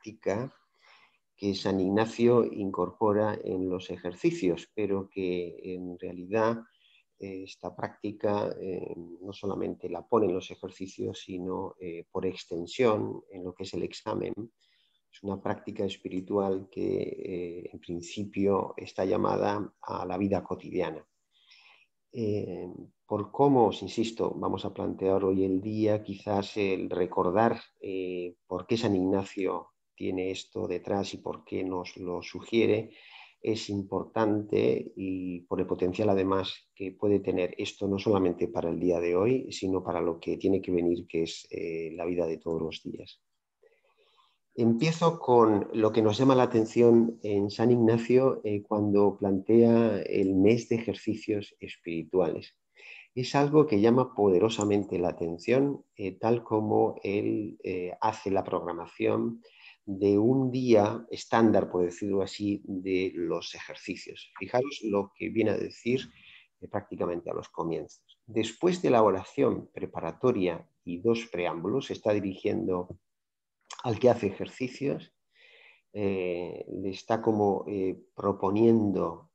práctica que San Ignacio incorpora en los ejercicios, pero que en realidad esta práctica no solamente la pone en los ejercicios, sino por extensión en lo que es el examen. Es una práctica espiritual que en principio está llamada a la vida cotidiana. Por cómo, os insisto, vamos a plantear hoy el día, quizás el recordar por qué San Ignacio tiene esto detrás y por qué nos lo sugiere, es importante y por el potencial además que puede tener esto no solamente para el día de hoy, sino para lo que tiene que venir, que es la vida de todos los días. Empiezo con lo que nos llama la atención en San Ignacio cuando plantea el mes de ejercicios espirituales. Es algo que llama poderosamente la atención, tal como él hace la programación de un día estándar, por decirlo así, de los ejercicios. Fijaros lo que viene a decir prácticamente a los comienzos. Después de la oración preparatoria y 2 preámbulos, se está dirigiendo al que hace ejercicios, le está como proponiendo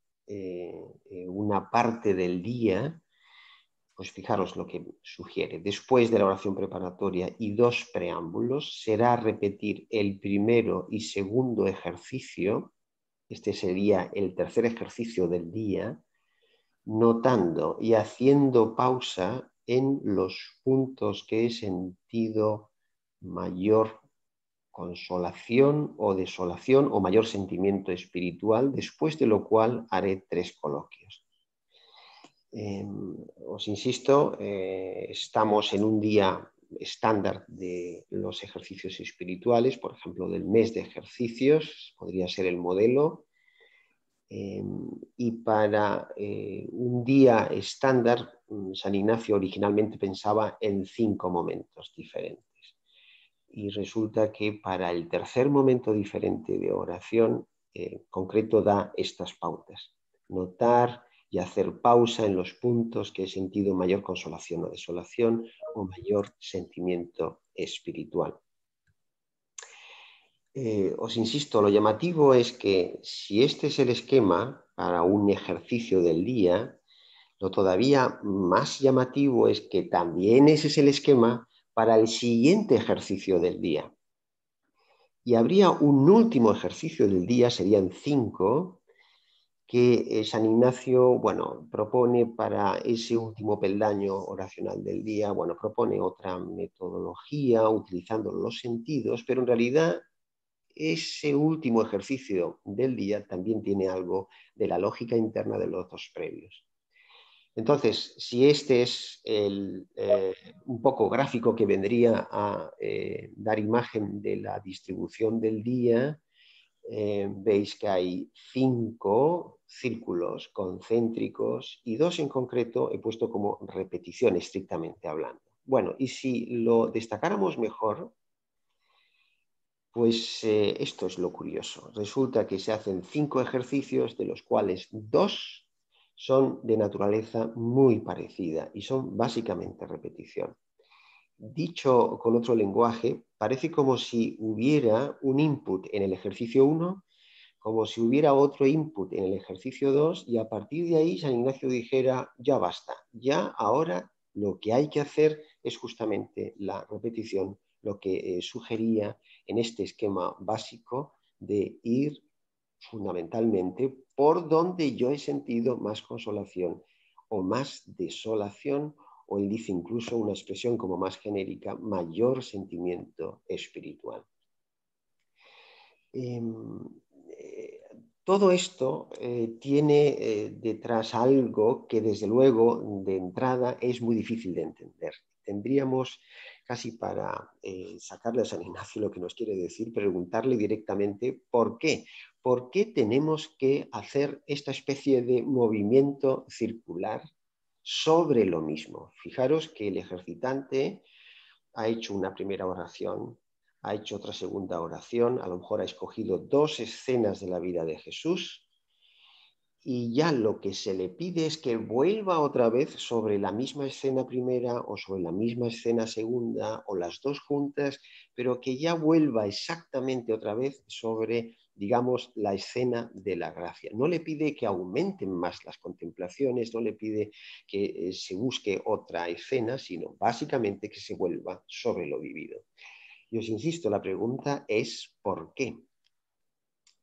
una parte del día. Pues fijaros lo que sugiere. Después de la oración preparatoria y 2 preámbulos, será repetir el primero y segundo ejercicio. Este sería el tercer ejercicio del día, notando y haciendo pausa en los puntos que he sentido mayor consolación o desolación o mayor sentimiento espiritual, después de lo cual haré 3 coloquios. Os insisto, estamos en un día estándar de los ejercicios espirituales, por ejemplo, del mes de ejercicios, podría ser el modelo, y para un día estándar, San Ignacio originalmente pensaba en 5 momentos diferentes. Y resulta que para el tercer momento diferente de oración, concreto da estas pautas. Notar y hacer pausa en los puntos que he sentido mayor consolación o desolación o mayor sentimiento espiritual. Os insisto, lo llamativo es que si este es el esquema para un ejercicio del día, lo todavía más llamativo es que también ese es el esquema para el siguiente ejercicio del día. Y habría un último ejercicio del día, serían 5, que San Ignacio, bueno, propone para ese último peldaño oracional del día, bueno, propone otra metodología utilizando los sentidos, pero en realidad ese último ejercicio del día también tiene algo de la lógica interna de los 2 previos. Entonces, si este es un poco gráfico que vendría a dar imagen de la distribución del día, veis que hay 5 círculos concéntricos y 2 en concreto he puesto como repetición estrictamente hablando. Bueno, y si lo destacáramos mejor, pues esto es lo curioso. Resulta que se hacen 5 ejercicios, de los cuales 2 son de naturaleza muy parecida y son básicamente repetición. Dicho con otro lenguaje, parece como si hubiera un input en el ejercicio 1, como si hubiera otro input en el ejercicio 2 y a partir de ahí San Ignacio dijera, ya basta, ya ahora lo que hay que hacer es justamente la repetición, lo que sugería en este esquema básico de ir fundamentalmente por donde yo he sentido más consolación o más desolación, o él dice incluso una expresión como más genérica, mayor sentimiento espiritual. Todo esto tiene detrás algo que desde luego de entrada es muy difícil de entender. Tendríamos casi para sacarle a San Ignacio lo que nos quiere decir, preguntarle directamente ¿por qué? ¿Por qué tenemos que hacer esta especie de movimiento circular sobre lo mismo? Fijaros que el ejercitante ha hecho una primera oración, ha hecho otra segunda oración, a lo mejor ha escogido 2 escenas de la vida de Jesús y ya lo que se le pide es que vuelva otra vez sobre la misma escena primera o sobre la misma escena segunda o las dos juntas, pero que ya vuelva exactamente otra vez sobre, digamos, la escena de la gracia. No le pide que aumenten más las contemplaciones, no le pide que se busque otra escena, sino básicamente que se vuelva sobre lo vivido. Y os insisto, la pregunta es ¿por qué?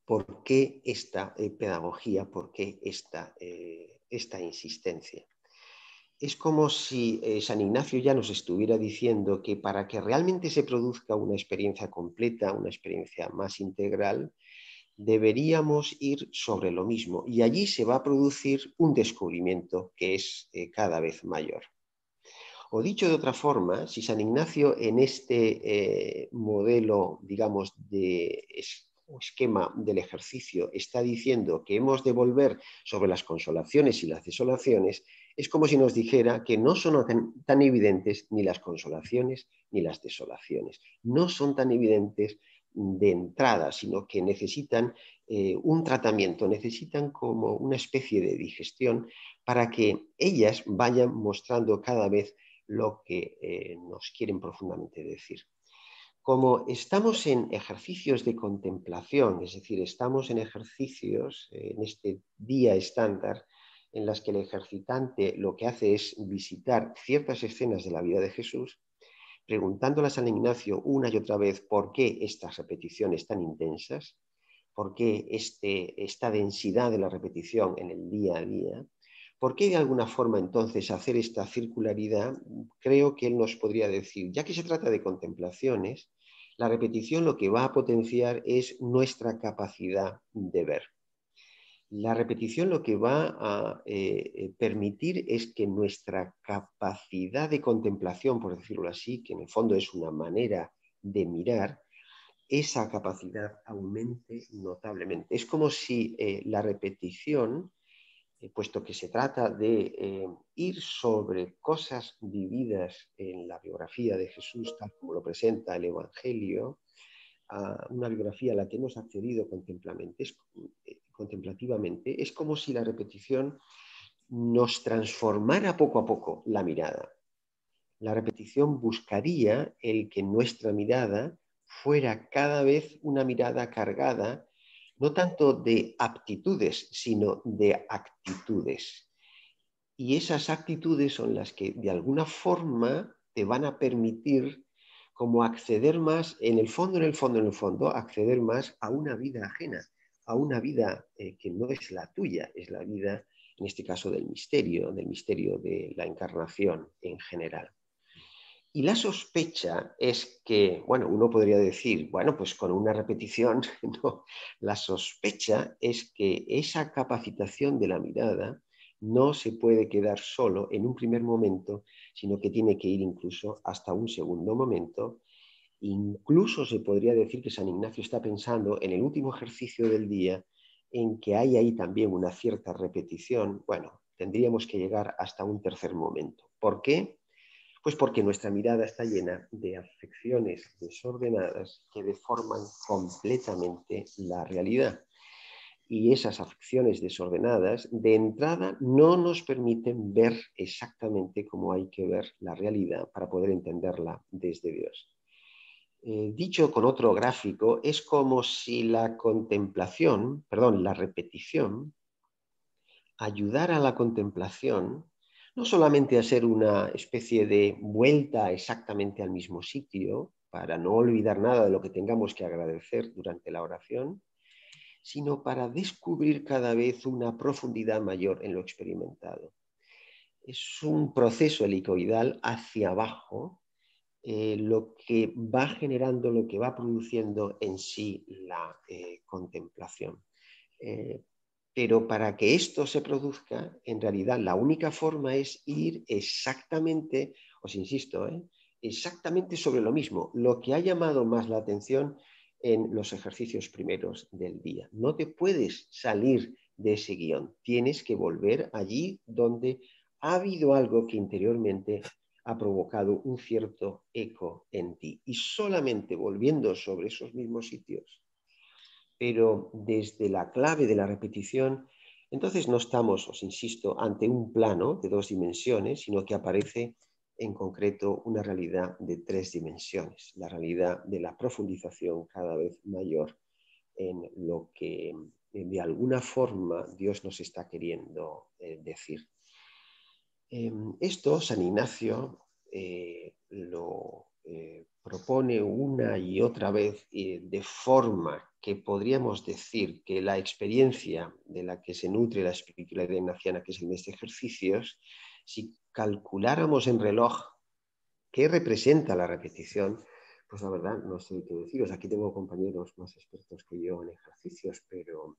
¿Por qué esta pedagogía? ¿Por qué esta insistencia? Es como si San Ignacio ya nos estuviera diciendo que para que realmente se produzca una experiencia completa, una experiencia más integral, deberíamos ir sobre lo mismo y allí se va a producir un descubrimiento que es cada vez mayor. O dicho de otra forma, si San Ignacio en este modelo, digamos, de esquema del ejercicio está diciendo que hemos de volver sobre las consolaciones y las desolaciones, es como si nos dijera que no son tan evidentes ni las consolaciones ni las desolaciones. No son tan evidentes de entrada, sino que necesitan un tratamiento, necesitan como una especie de digestión para que ellas vayan mostrando cada vez lo que nos quieren profundamente decir. Como estamos en ejercicios de contemplación, es decir, estamos en ejercicios, en este día estándar, en las que el ejercitante lo que hace es visitar ciertas escenas de la vida de Jesús, preguntándole a San Ignacio una y otra vez por qué estas repeticiones tan intensas, por qué esta densidad de la repetición en el día a día. ¿Por qué de alguna forma entonces hacer esta circularidad? Creo que él nos podría decir, ya que se trata de contemplaciones, la repetición lo que va a potenciar es nuestra capacidad de ver. La repetición lo que va a permitir es que nuestra capacidad de contemplación, por decirlo así, que en el fondo es una manera de mirar, esa capacidad aumente notablemente. Es como si la repetición, puesto que se trata de ir sobre cosas vividas en la biografía de Jesús, tal como lo presenta el Evangelio, a una biografía a la que hemos accedido contemplativamente, es como si la repetición nos transformara poco a poco la mirada. La repetición buscaría el que nuestra mirada fuera cada vez una mirada cargada, no tanto de aptitudes, sino de actitudes. Y esas actitudes son las que de alguna forma te van a permitir como acceder más, en el fondo, acceder más a una vida ajena, a una vida que no es la tuya, es la vida, en este caso, del misterio de la encarnación en general. Y la sospecha es que, bueno, uno podría decir, bueno, pues con una repetición, no. La sospecha es que esa capacitación de la mirada no se puede quedar solo en un primer momento, sino que tiene que ir incluso hasta un segundo momento. Incluso se podría decir que San Ignacio está pensando en el último ejercicio del día, en que hay ahí también una cierta repetición. Bueno, tendríamos que llegar hasta un tercer momento. ¿Por qué? Pues porque nuestra mirada está llena de afecciones desordenadas que deforman completamente la realidad. Y esas afecciones desordenadas, de entrada, no nos permiten ver exactamente cómo hay que ver la realidad para poder entenderla desde Dios. Dicho con otro gráfico, es como si la repetición, ayudara a la contemplación no solamente a ser una especie de vuelta exactamente al mismo sitio, para no olvidar nada de lo que tengamos que agradecer durante la oración, sino para descubrir cada vez una profundidad mayor en lo experimentado. Es un proceso helicoidal hacia abajo, lo que va generando, lo que va produciendo en sí la contemplación. Pero para que esto se produzca, en realidad la única forma es ir exactamente, os insisto, exactamente sobre lo mismo, lo que ha llamado más la atención en los ejercicios primeros del día. No te puedes salir de ese guión, tienes que volver allí donde ha habido algo que interiormente ha provocado un cierto eco en ti. Y solamente volviendo sobre esos mismos sitios, pero desde la clave de la repetición, Entonces no estamos, os insisto, ante un plano de 2 dimensiones, sino que aparece en concreto una realidad de 3 dimensiones, la realidad de la profundización cada vez mayor en lo que de alguna forma Dios nos está queriendo decir. Esto San Ignacio lo propone una y otra vez de forma que podríamos decir que la experiencia de la que se nutre la espiritualidad ignaciana, que es el mes de ejercicios, si calculáramos en reloj qué representa la repetición, pues la verdad no sé qué deciros. Aquí tengo compañeros más expertos que yo en ejercicios, pero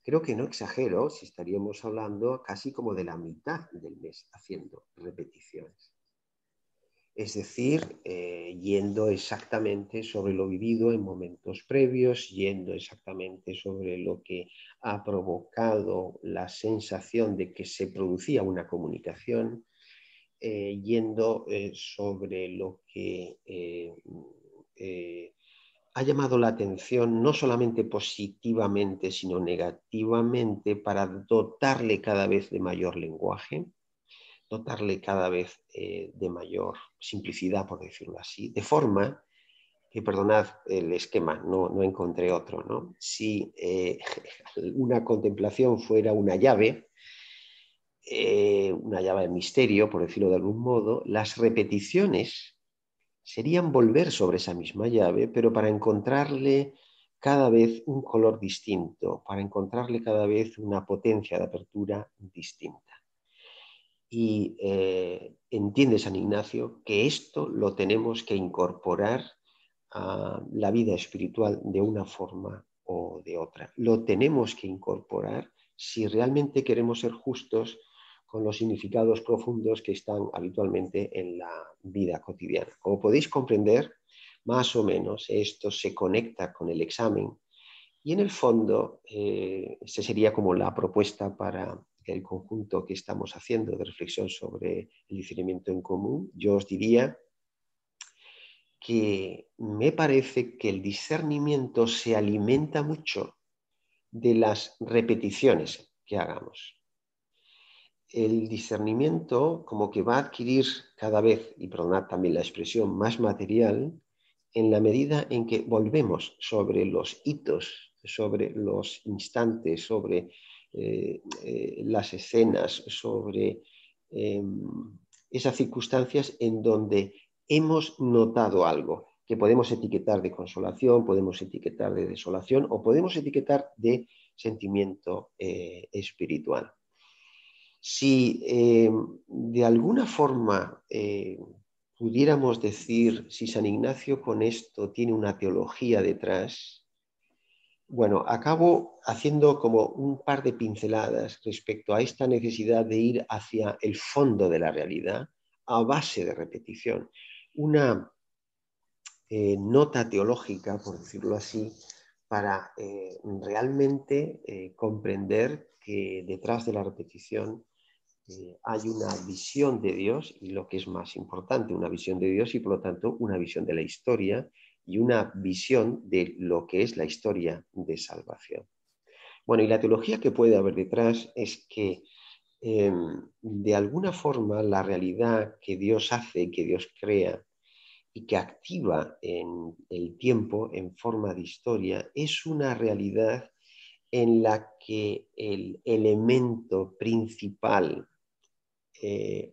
creo que no exagero si estaríamos hablando casi como de la mitad del mes haciendo repeticiones. Es decir, yendo exactamente sobre lo vivido en momentos previos, yendo exactamente sobre lo que ha provocado la sensación de que se producía una comunicación, yendo sobre lo que ha llamado la atención no solamente positivamente, sino negativamente, para dotarle cada vez de mayor lenguaje, dotarle cada vez de mayor simplicidad, por decirlo así, de forma que, perdonad el esquema, no encontré otro, ¿no? Si una contemplación fuera una llave de misterio, por decirlo de algún modo, las repeticiones serían volver sobre esa misma llave, pero para encontrarle cada vez un color distinto, para encontrarle cada vez una potencia de apertura distinta. Y entiende San Ignacio que esto lo tenemos que incorporar a la vida espiritual de una forma o de otra. Lo tenemos que incorporar si realmente queremos ser justos con los significados profundos que están habitualmente en la vida cotidiana. Como podéis comprender, más o menos esto se conecta con el examen y en el fondo esa sería como la propuesta para el conjunto que estamos haciendo de reflexión sobre el discernimiento en común. Yo os diría que me parece que el discernimiento se alimenta mucho de las repeticiones que hagamos. El discernimiento como que va a adquirir cada vez, y perdonad también la expresión, más material en la medida en que volvemos sobre los hitos, sobre los instantes, sobre las escenas, sobre esas circunstancias en donde hemos notado algo que podemos etiquetar de consolación, podemos etiquetar de desolación o podemos etiquetar de sentimiento espiritual. Si de alguna forma pudiéramos decir si San Ignacio con esto tiene una teología detrás, bueno, acabo haciendo como un par de pinceladas respecto a esta necesidad de ir hacia el fondo de la realidad a base de repetición. Una nota teológica, por decirlo así, para realmente comprender que detrás de la repetición hay una visión de Dios y lo que es más importante, una visión de Dios y por lo tanto una visión de la historia y una visión de lo que es la historia de salvación. Bueno, y la teología que puede haber detrás es que de alguna forma la realidad que Dios hace, que Dios crea y que activa en el tiempo en forma de historia es una realidad en la que el elemento principal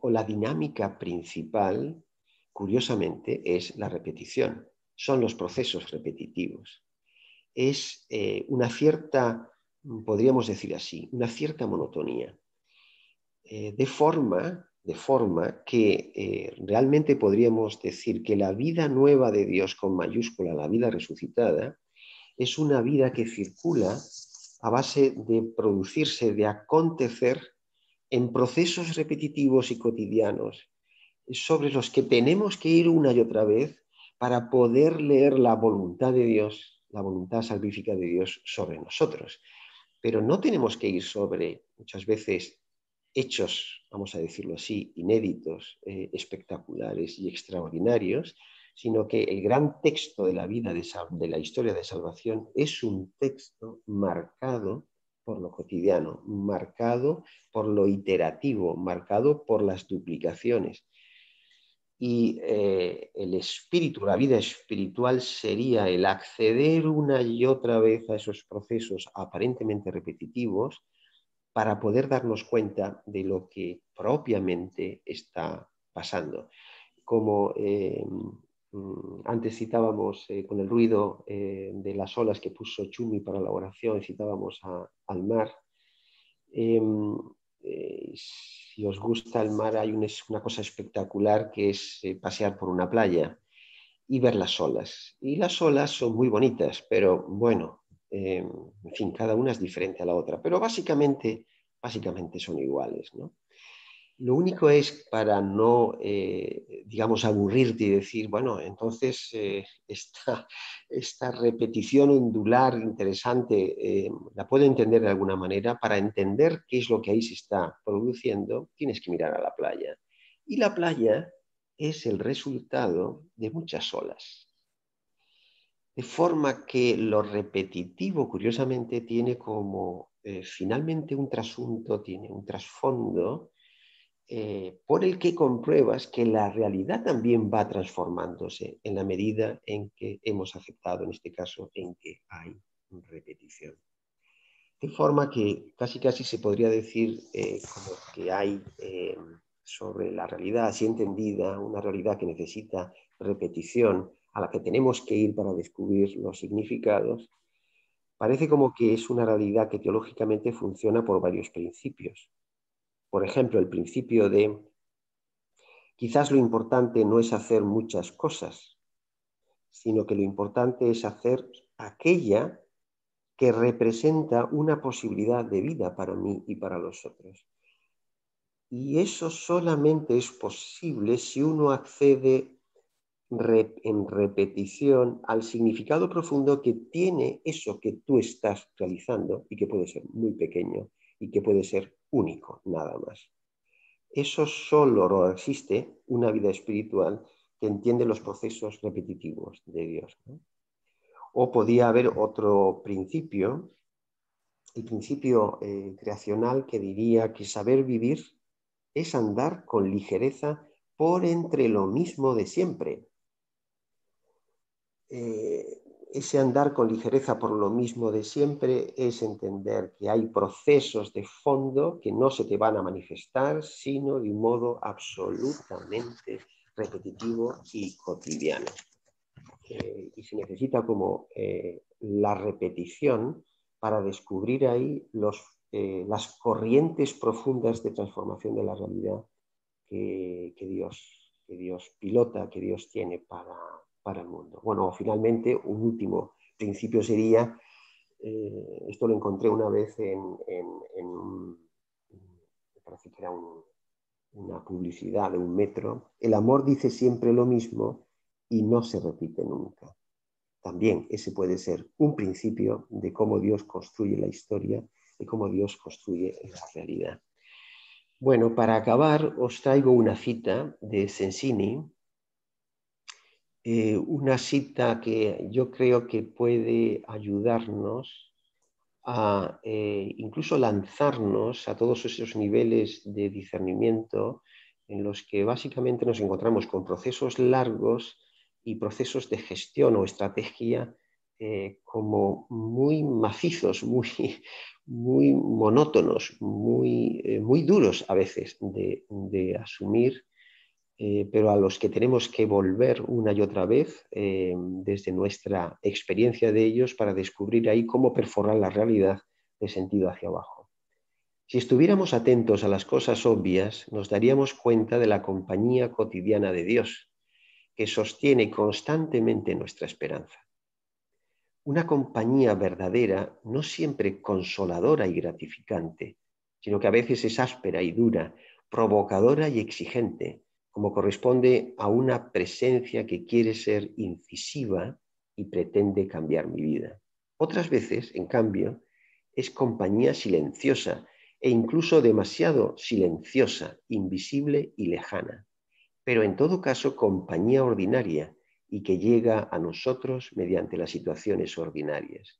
o la dinámica principal, curiosamente, es la repetición. Son los procesos repetitivos. Es una cierta, podríamos decir así, una cierta monotonía. De forma que realmente podríamos decir que la vida nueva de Dios con mayúscula, la vida resucitada, es una vida que circula a base de producirse, de acontecer en procesos repetitivos y cotidianos sobre los que tenemos que ir una y otra vez para poder leer la voluntad de Dios, la voluntad salvífica de Dios sobre nosotros. Pero no tenemos que ir sobre, muchas veces, hechos, vamos a decirlo así, inéditos, espectaculares y extraordinarios, sino que el gran texto de la vida, de la historia de salvación, es un texto marcado por lo cotidiano, marcado por lo iterativo, marcado por las duplicaciones. Y el espíritu, la vida espiritual sería el acceder una y otra vez a esos procesos aparentemente repetitivos para poder darnos cuenta de lo que propiamente está pasando. Como antes citábamos con el ruido de las olas que puso Chumi para la oración, citábamos al mar. Si os gusta el mar, hay una cosa espectacular que es pasear por una playa y ver las olas. Y las olas son muy bonitas, pero bueno, en fin, cada una es diferente a la otra, pero básicamente son iguales, ¿no? Lo único es para no, digamos, aburrirte y decir, bueno, entonces esta repetición ondular interesante, la puedo entender de alguna manera. Para entender qué es lo que ahí se está produciendo, tienes que mirar a la playa. Y la playa es el resultado de muchas olas. De forma que lo repetitivo, curiosamente, tiene como finalmente un trasunto, tiene un trasfondo por el que compruebas que la realidad también va transformándose en la medida en que hemos aceptado, en este caso, en que hay repetición. De forma que casi se podría decir como que hay sobre la realidad así entendida, una realidad que necesita repetición, a la que tenemos que ir para descubrir los significados. Parece como que es una realidad que teológicamente funciona por varios principios. Por ejemplo, el principio de quizás lo importante no es hacer muchas cosas, sino que lo importante es hacer aquella que representa una posibilidad de vida para mí y para los otros. Y eso solamente es posible si uno accede en repetición al significado profundo que tiene eso que tú estás realizando y que puede ser muy pequeño y que puede ser único, nada más. Eso solo lo existe una vida espiritual que entiende los procesos repetitivos de Dios, ¿no? O podía haber otro principio, el principio creacional, que diría que saber vivir es andar con ligereza por entre lo mismo de siempre. Ese andar con ligereza por lo mismo de siempre es entender que hay procesos de fondo que no se te van a manifestar, sino de un modo absolutamente repetitivo y cotidiano. Y se necesita como la repetición para descubrir ahí las corrientes profundas de transformación de la realidad que Dios pilota, que Dios tiene para el mundo. Bueno, finalmente, un último principio sería, esto lo encontré una vez me parece que era una publicidad de un metro: el amor dice siempre lo mismo y no se repite nunca. También ese puede ser un principio de cómo Dios construye la historia, de cómo Dios construye la realidad. Bueno, para acabar os traigo una cita de Sensini, una cita que yo creo que puede ayudarnos a incluso lanzarnos a todos esos niveles de discernimiento en los que básicamente nos encontramos con procesos largos y procesos de gestión o estrategia como muy macizos, muy monótonos, muy duros a veces de asumir, pero a los que tenemos que volver una y otra vez desde nuestra experiencia de ellos para descubrir ahí cómo perforar la realidad de sentido hacia abajo. Si estuviéramos atentos a las cosas obvias, nos daríamos cuenta de la compañía cotidiana de Dios, que sostiene constantemente nuestra esperanza. Una compañía verdadera, no siempre consoladora y gratificante, sino que a veces es áspera y dura, provocadora y exigente, como corresponde a una presencia que quiere ser incisiva y pretende cambiar mi vida. Otras veces, en cambio, es compañía silenciosa e incluso demasiado silenciosa, invisible y lejana, pero en todo caso compañía ordinaria y que llega a nosotros mediante las situaciones ordinarias.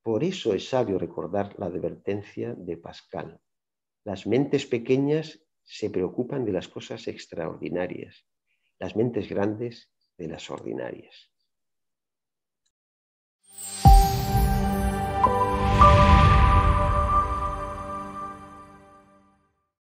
Por eso es sabio recordar la advertencia de Pascal. Las mentes pequeñas se preocupan de las cosas extraordinarias, las mentes grandes de las ordinarias.